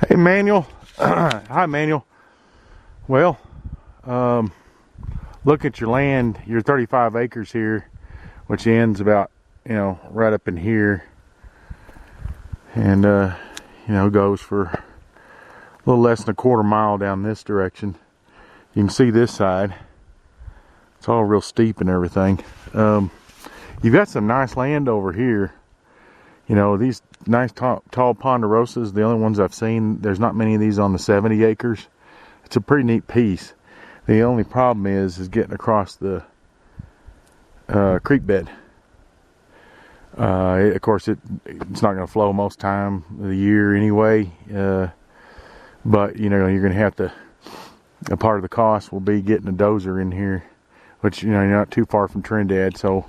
Hey Manuel. Hi Manuel. Well, look at your land. Your 35 acres here, which ends about, right up in here, and goes for a little less than a quarter mile down this direction. You can see this side. It's all real steep and everything. You've got some nice land over here. These nice tall ponderosas, the only ones I've seen, there's not many of these on the 70 acres. It's a pretty neat piece. The only problem is getting across the creek bed. Of course, it's not going to flow most time of the year anyway. But you're going to have to. A part of the cost will be getting a dozer in here, which you're not too far from Trinidad. So,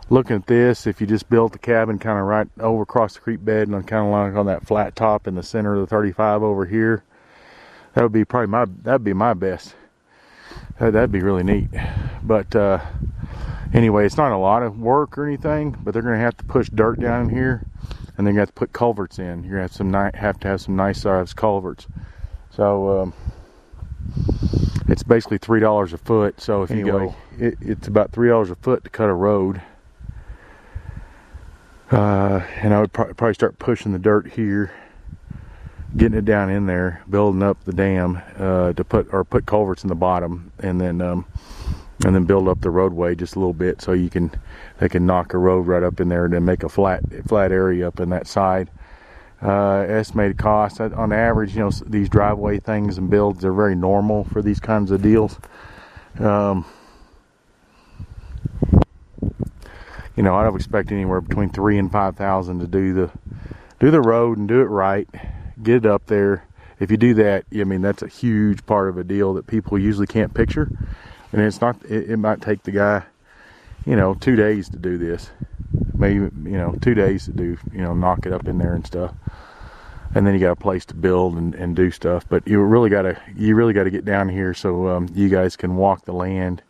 looking at this, if you just built the cabin kind of right over across the creek bed and kind of like on that flat top in the center of the 35 over here, that would be probably that'd be my best. That'd be really neat. But anyway, it's not a lot of work or anything, but they're going to have to push dirt down in here, and they're going to have to put culverts in. You're going to have to have some nice sized culverts. So it's basically $3 a foot. So if you go, it's about $3 a foot to cut a road. And I would probably start pushing the dirt here, getting it down in there, building up the dam to put culverts in the bottom, and then build up the roadway just a little bit so they can knock a road right up in there and then make a flat area up in that side. Estimated cost on average, these driveway things and builds are very normal for these kinds of deals. I would expect anywhere between $3,000 and $5,000 to do the road and do it right, get it up there. If you do that, that's a huge part of a deal that people usually can't picture. And it's not. It might take the guy, 2 days to do this, maybe 2 days to do, knock it up in there and stuff. And then you got a place to build and do stuff. But you really gotta get down here so you guys can walk the land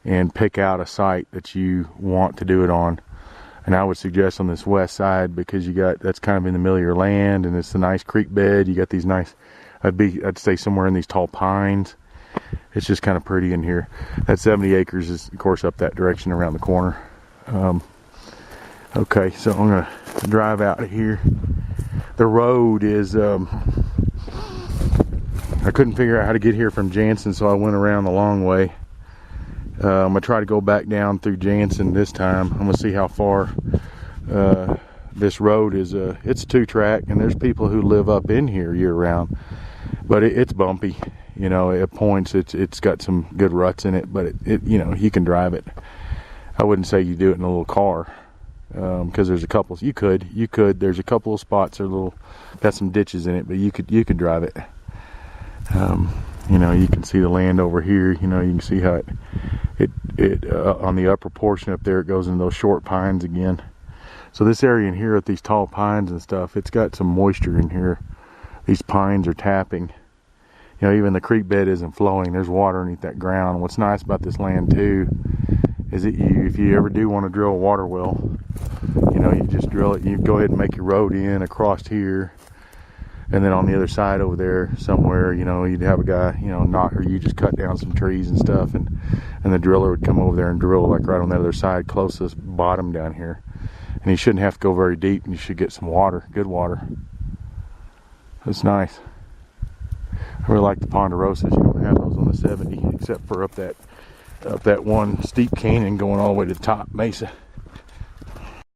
and pick out a site that you want to do it on. And I would suggest on this west side, because that's kind of in the middle of your land, and it's a nice creek bed. You got these nice, I'd say somewhere in these tall pines. It's just kind of pretty in here. That 70 acres is, of course, up that direction around the corner. Okay, so I'm gonna drive out of here. The road is, I couldn't figure out how to get here from Jansen, so I went around the long way. I'm gonna try to go back down through Jansen this time. I'm gonna see how far this road is. It's a 2-track, and there's people who live up in here year round, but it's bumpy. At points it's got some good ruts in it, but you can drive it. I wouldn't say you do it in a little car, because there's a couple. You could. There's a couple of spots that are got some ditches in it, but you could drive it. You can see the land over here. You can see how it on the upper portion up there, it goes into those short pines again. So this area in here with these tall pines and stuff, it's got some moisture in here. These pines are tapping. Even the creek bed isn't flowing. There's water underneath that ground. What's nice about this land too is that if you ever do want to drill a water well, you just drill it. You go ahead and make your road in across here, and then on the other side over there somewhere, you'd have a guy, or you just cut down some trees and stuff, and the driller would come over there and drill like right on the other side, closest bottom down here. And you shouldn't have to go very deep, and you should get some water, good water. It's nice. I really like the ponderosas. You don't have those on the 70, except for up that one steep canyon going all the way to the top mesa.